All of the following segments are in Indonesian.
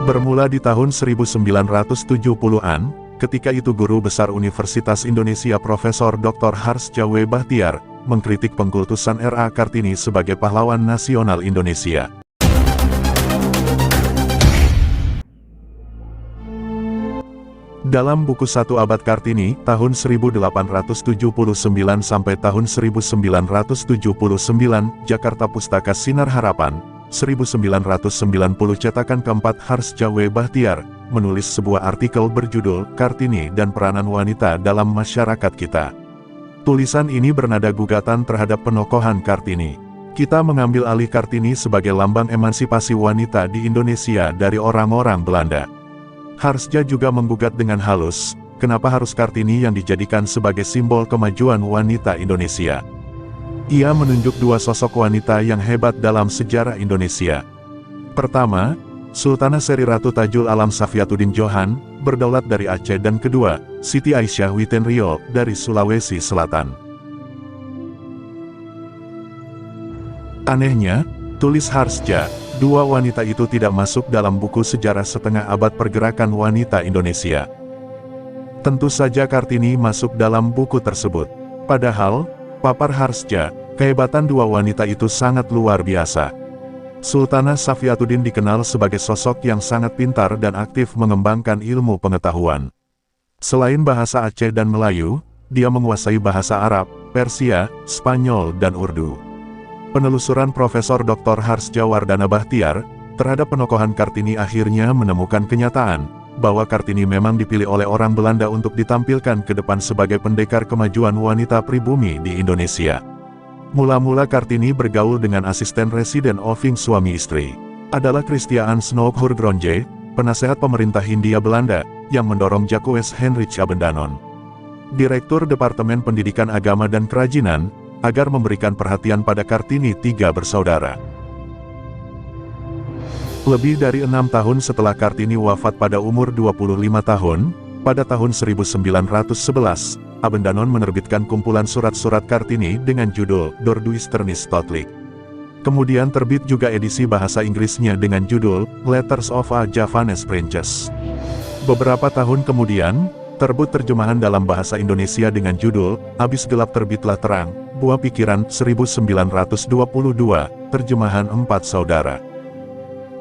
Bermula di tahun 1970-an, ketika itu Guru Besar Universitas Indonesia Profesor Dr. Harsja W. Bachtiar mengkritik pengkultusan R.A. Kartini sebagai pahlawan nasional Indonesia. Dalam buku Satu Abad Kartini, tahun 1879 sampai tahun 1979, Jakarta Pustaka Sinar Harapan, 1990 cetakan keempat Harsja W. Bachtiar, menulis sebuah artikel berjudul Kartini dan Peranan Wanita dalam Masyarakat Kita. Tulisan ini bernada gugatan terhadap penokohan Kartini. Kita mengambil alih Kartini sebagai lambang emansipasi wanita di Indonesia dari orang-orang Belanda. Harsja juga menggugat dengan halus, kenapa harus Kartini yang dijadikan sebagai simbol kemajuan wanita Indonesia. Ia menunjuk dua sosok wanita yang hebat dalam sejarah Indonesia. Pertama, Sultanah Seri Ratu Tajul Alam Safiatuddin Johan, berdaulat dari Aceh, dan kedua, Siti Aisyah Witenrio dari Sulawesi Selatan. Anehnya, tulis Harsja, dua wanita itu tidak masuk dalam buku sejarah setengah abad pergerakan wanita Indonesia. Tentu saja Kartini masuk dalam buku tersebut. Padahal, papar Harsja, kehebatan dua wanita itu sangat luar biasa. Sultanah Safiatuddin dikenal sebagai sosok yang sangat pintar dan aktif mengembangkan ilmu pengetahuan. Selain bahasa Aceh dan Melayu, dia menguasai bahasa Arab, Persia, Spanyol, dan Urdu. Penelusuran Profesor Dr. Harsja Wardana Bachtiar terhadap penokohan Kartini akhirnya menemukan kenyataan bahwa Kartini memang dipilih oleh orang Belanda untuk ditampilkan ke depan sebagai pendekar kemajuan wanita pribumi di Indonesia. Mula-mula Kartini bergaul dengan asisten residen Oving suami istri. Adalah Christiaan Snoekhurgronje, penasehat pemerintah Hindia Belanda, yang mendorong Jacques Heinrich Abendanon, Direktur Departemen Pendidikan Agama dan Kerajinan, agar memberikan perhatian pada Kartini tiga bersaudara. Lebih dari 6 tahun setelah Kartini wafat pada umur 25 tahun, pada tahun 1911, Abendanon menerbitkan kumpulan surat-surat Kartini dengan judul Dorduisternis-Stotlik. Kemudian terbit juga edisi bahasa Inggrisnya dengan judul Letters of a Javanese Princess. Beberapa tahun kemudian, terbit terjemahan dalam bahasa Indonesia dengan judul Abis Gelap Terbitlah Terang, Buah Pikiran 1922, terjemahan 4 saudara.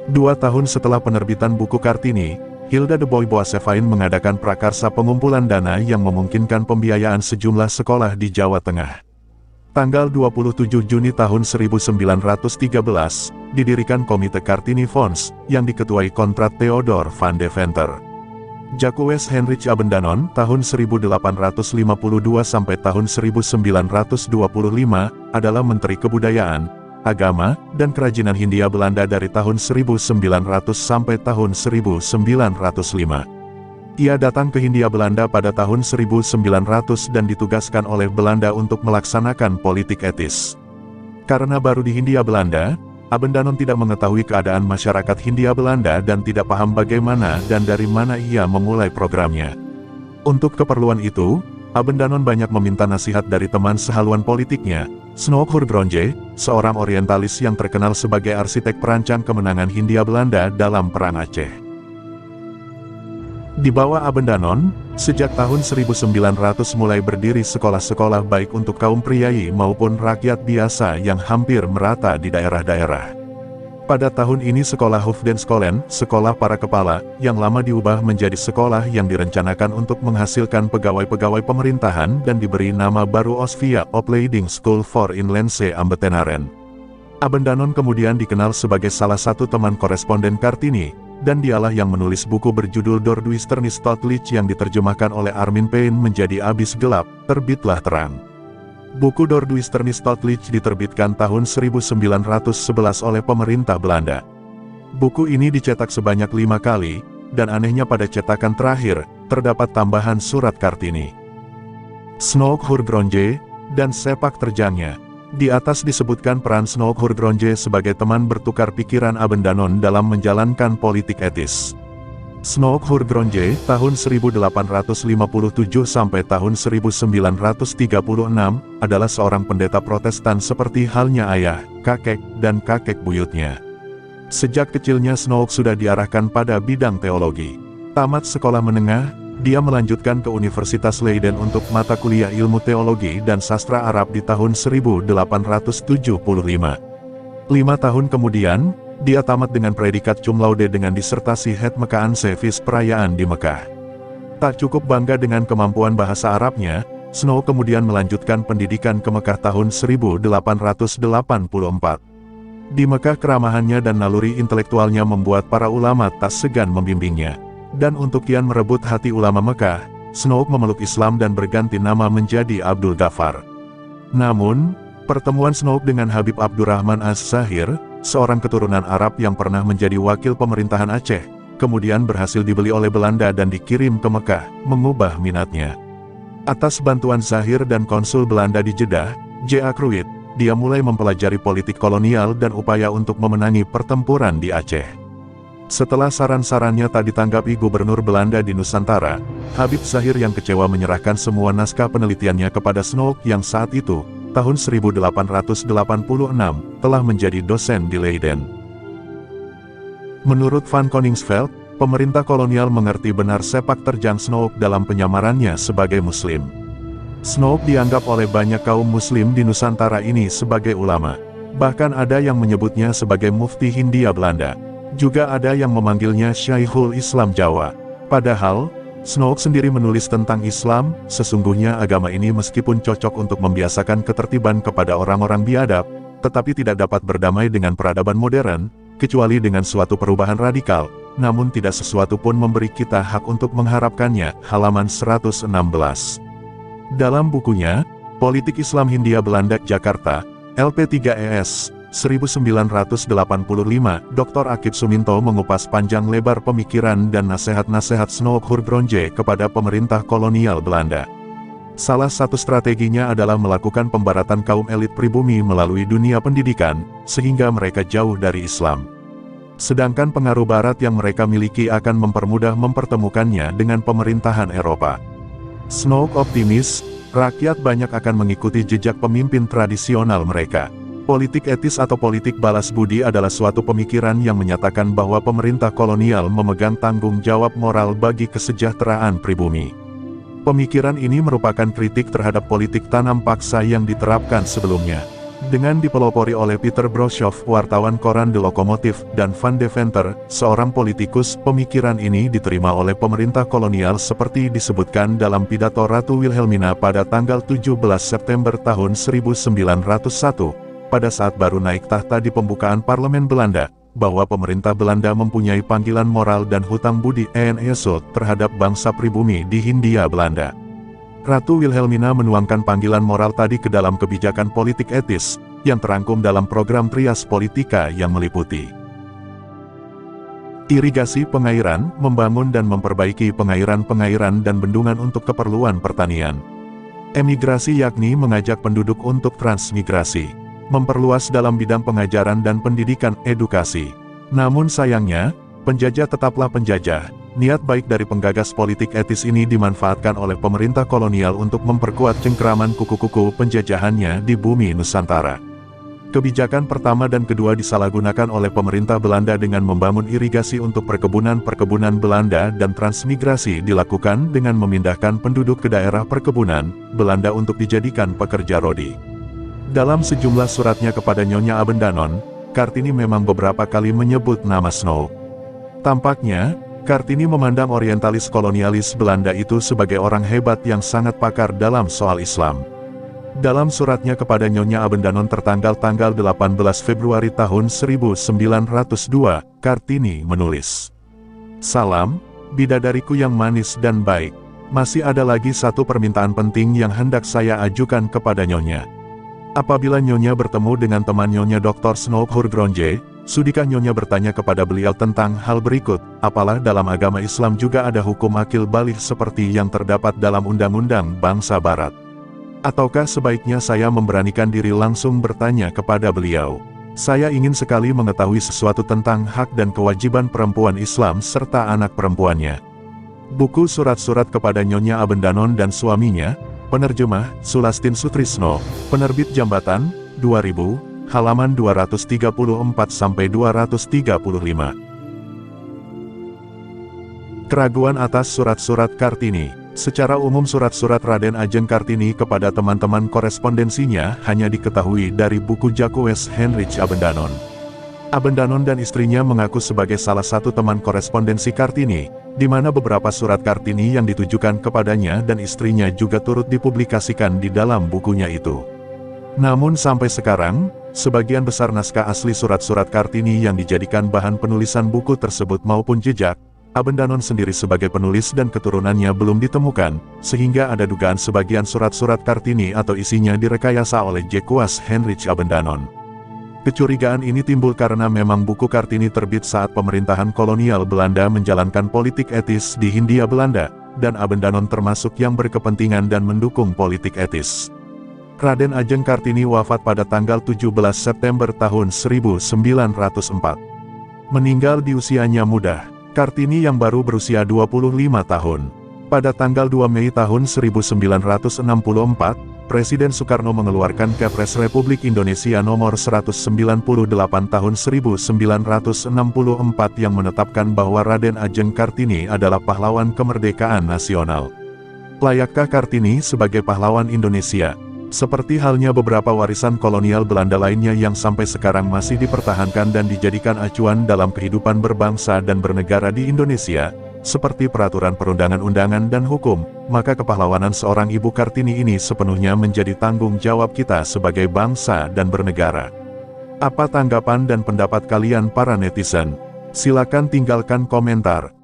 2 tahun setelah penerbitan buku Kartini, Hilda de Boissevain mengadakan prakarsa pengumpulan dana yang memungkinkan pembiayaan sejumlah sekolah di Jawa Tengah. Tanggal 27 Juni tahun 1913, didirikan Komite Kartini Fonds, yang diketuai Konrad Theodor van Deventer. Jacques Heinrich Abendanon tahun 1852 sampai tahun 1925 adalah Menteri Kebudayaan, Agama, dan Kerajinan Hindia Belanda dari tahun 1900 sampai tahun 1905. Ia datang ke Hindia Belanda pada tahun 1900 dan ditugaskan oleh Belanda untuk melaksanakan politik etis. Karena baru di Hindia Belanda, Abendanon tidak mengetahui keadaan masyarakat Hindia Belanda dan tidak paham bagaimana dan dari mana ia memulai programnya. Untuk keperluan itu, Abendanon banyak meminta nasihat dari teman sehaluan politiknya, Snoekhurgronje, seorang orientalis yang terkenal sebagai arsitek perancang kemenangan Hindia Belanda dalam Perang Aceh. Di bawah Abendanon, sejak tahun 1900 mulai berdiri sekolah-sekolah baik untuk kaum priai maupun rakyat biasa yang hampir merata di daerah-daerah. Pada tahun ini sekolah Hoofdenskolen, sekolah para kepala, yang lama diubah menjadi sekolah yang direncanakan untuk menghasilkan pegawai-pegawai pemerintahan dan diberi nama baru Osvia Opleiding School for Inlandse Ambetenaren. Abendanon kemudian dikenal sebagai salah satu teman koresponden Kartini, dan dialah yang menulis buku berjudul Dorduisternis-Stotlik yang diterjemahkan oleh Armin Paine menjadi Abis Gelap, Terbitlah Terang. Buku Dorduisternis-Stotlik diterbitkan tahun 1911 oleh pemerintah Belanda. Buku ini dicetak sebanyak 5 kali, dan anehnya pada cetakan terakhir, terdapat tambahan surat Kartini, Snoekhurgronje, dan sepak terjangnya. Di atas disebutkan peran Snoekhurgronje sebagai teman bertukar pikiran Abendanon dalam menjalankan politik etis. Snoekhurgronje tahun 1857 sampai tahun 1936 adalah seorang pendeta Protestan seperti halnya ayah, kakek, dan kakek buyutnya. Sejak kecilnya Snow sudah diarahkan pada bidang teologi. Tamat sekolah menengah, dia melanjutkan ke Universitas Leiden untuk mata kuliah ilmu teologi dan sastra Arab di tahun 1875. 5 tahun kemudian, dia tamat dengan predikat cum laude dengan disertasi Het Mekkaan Sevis perayaan di Mekah. Tak cukup bangga dengan kemampuan bahasa Arabnya, Snow kemudian melanjutkan pendidikan ke Mekah tahun 1884. Di Mekah keramahannya dan naluri intelektualnya membuat para ulama tak segan membimbingnya. Dan untuk kian merebut hati ulama Mekah, Snow memeluk Islam dan berganti nama menjadi Abdul Ghaffar. Namun, pertemuan Snow dengan Habib Abdurrahman Az-Zahir, seorang keturunan Arab yang pernah menjadi wakil pemerintahan Aceh, kemudian berhasil dibeli oleh Belanda dan dikirim ke Mekah, mengubah minatnya. Atas bantuan Zahir dan konsul Belanda di Jeddah, J.A. Kruit, dia mulai mempelajari politik kolonial dan upaya untuk memenangi pertempuran di Aceh. Setelah saran-sarannya tak ditanggapi Gubernur Belanda di Nusantara, Habib Zahir yang kecewa menyerahkan semua naskah penelitiannya kepada Snow yang saat itu, tahun 1886, telah menjadi dosen di Leiden. Menurut Van Koningsveld, pemerintah kolonial mengerti benar sepak terjang Snow dalam penyamarannya sebagai Muslim. Snow dianggap oleh banyak kaum Muslim di Nusantara ini sebagai ulama. Bahkan ada yang menyebutnya sebagai mufti Hindia Belanda. Juga ada yang memanggilnya Syekhul Islam Jawa. Padahal, Snow sendiri menulis tentang Islam, sesungguhnya agama ini meskipun cocok untuk membiasakan ketertiban kepada orang-orang biadab, tetapi tidak dapat berdamai dengan peradaban modern, kecuali dengan suatu perubahan radikal, namun tidak sesuatu pun memberi kita hak untuk mengharapkannya. Halaman 116. Dalam bukunya, Politik Islam Hindia Belanda Jakarta, LP3ES, 1985, Dr. Akib Suminto mengupas panjang lebar pemikiran dan nasihat-nasihat Snow Hurgronje kepada pemerintah kolonial Belanda. Salah satu strateginya adalah melakukan pembaratan kaum elit pribumi melalui dunia pendidikan, sehingga mereka jauh dari Islam. Sedangkan pengaruh Barat yang mereka miliki akan mempermudah mempertemukannya dengan pemerintahan Eropa. Snow optimis, rakyat banyak akan mengikuti jejak pemimpin tradisional mereka. Politik etis atau politik balas budi adalah suatu pemikiran yang menyatakan bahwa pemerintah kolonial memegang tanggung jawab moral bagi kesejahteraan pribumi. Pemikiran ini merupakan kritik terhadap politik tanam paksa yang diterapkan sebelumnya. Dengan dipelopori oleh Peter Broshoff, wartawan koran The Lokomotif, dan Van Deventer, seorang politikus, pemikiran ini diterima oleh pemerintah kolonial seperti disebutkan dalam pidato Ratu Wilhelmina pada tanggal 17 September tahun 1901, pada saat baru naik tahta di pembukaan parlemen Belanda, bahwa pemerintah Belanda mempunyai panggilan moral dan hutang budi terhadap bangsa pribumi di Hindia Belanda. Ratu Wilhelmina menuangkan panggilan moral tadi ke dalam kebijakan politik etis, yang terangkum dalam program Trias Politika yang meliputi irigasi pengairan, membangun dan memperbaiki pengairan-pengairan dan bendungan untuk keperluan pertanian. Emigrasi yakni mengajak penduduk untuk transmigrasi. Memperluas dalam bidang pengajaran dan pendidikan edukasi. Namun sayangnya, penjajah tetaplah penjajah. Niat baik dari penggagas politik etis ini dimanfaatkan oleh pemerintah kolonial untuk memperkuat cengkeraman kuku-kuku penjajahannya di bumi Nusantara. Kebijakan pertama dan kedua disalahgunakan oleh pemerintah Belanda dengan membangun irigasi untuk perkebunan-perkebunan Belanda dan transmigrasi dilakukan dengan memindahkan penduduk ke daerah perkebunan Belanda untuk dijadikan pekerja rodi. Dalam sejumlah suratnya kepada Nyonya Abendanon, Kartini memang beberapa kali menyebut nama Snow. Tampaknya, Kartini memandang orientalis kolonialis Belanda itu sebagai orang hebat yang sangat pakar dalam soal Islam. Dalam suratnya kepada Nyonya Abendanon tertanggal 18 Februari tahun 1902, Kartini menulis, "Salam, bidadariku yang manis dan baik. Masih ada lagi satu permintaan penting yang hendak saya ajukan kepada Nyonya. Apabila Nyonya bertemu dengan teman Nyonya Dr. Snow Hurgronje, sudikah Nyonya bertanya kepada beliau tentang hal berikut, apalah dalam agama Islam juga ada hukum akil balik seperti yang terdapat dalam undang-undang bangsa Barat. Ataukah sebaiknya saya memberanikan diri langsung bertanya kepada beliau? Saya ingin sekali mengetahui sesuatu tentang hak dan kewajiban perempuan Islam serta anak perempuannya." Buku surat-surat kepada Nyonya Abendanon dan suaminya, penerjemah Sulastin Sutrisno, penerbit Jambatan, 2000, halaman 234-235. Keraguan atas surat-surat Kartini. Secara umum surat-surat Raden Ajeng Kartini kepada teman-teman korespondensinya hanya diketahui dari buku Jacques Heinrich Abendanon. Abendanon dan istrinya mengaku sebagai salah satu teman korespondensi Kartini, di mana beberapa surat Kartini yang ditujukan kepadanya dan istrinya juga turut dipublikasikan di dalam bukunya itu. Namun sampai sekarang, sebagian besar naskah asli surat-surat Kartini yang dijadikan bahan penulisan buku tersebut maupun jejak Abendanon sendiri sebagai penulis dan keturunannya belum ditemukan, sehingga ada dugaan sebagian surat-surat Kartini atau isinya direkayasa oleh Jacques Heinrich Abendanon. Kecurigaan ini timbul karena memang buku Kartini terbit saat pemerintahan kolonial Belanda menjalankan politik etis di Hindia Belanda, dan Abendanon termasuk yang berkepentingan dan mendukung politik etis. Raden Ajeng Kartini wafat pada tanggal 17 September tahun 1904. Meninggal di usianya muda. Kartini yang baru berusia 25 tahun. Pada tanggal 2 Mei tahun 1964, Presiden Soekarno mengeluarkan Kepres Republik Indonesia nomor 198 tahun 1964 yang menetapkan bahwa Raden Ajeng Kartini adalah pahlawan kemerdekaan nasional. Layakkah Kartini sebagai pahlawan Indonesia? Seperti halnya beberapa warisan kolonial Belanda lainnya yang sampai sekarang masih dipertahankan dan dijadikan acuan dalam kehidupan berbangsa dan bernegara di Indonesia, seperti peraturan perundangan-undangan dan hukum, maka kepahlawanan seorang Ibu Kartini ini sepenuhnya menjadi tanggung jawab kita sebagai bangsa dan bernegara. Apa tanggapan dan pendapat kalian para netizen? Silakan tinggalkan komentar.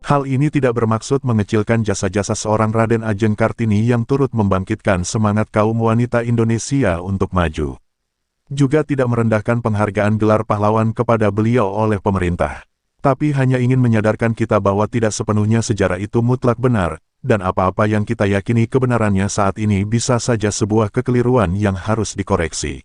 Hal ini tidak bermaksud mengecilkan jasa-jasa seorang Raden Ajeng Kartini yang turut membangkitkan semangat kaum wanita Indonesia untuk maju. Juga tidak merendahkan penghargaan gelar pahlawan kepada beliau oleh pemerintah. Tapi hanya ingin menyadarkan kita bahwa tidak sepenuhnya sejarah itu mutlak benar, dan apa-apa yang kita yakini kebenarannya saat ini bisa saja sebuah kekeliruan yang harus dikoreksi.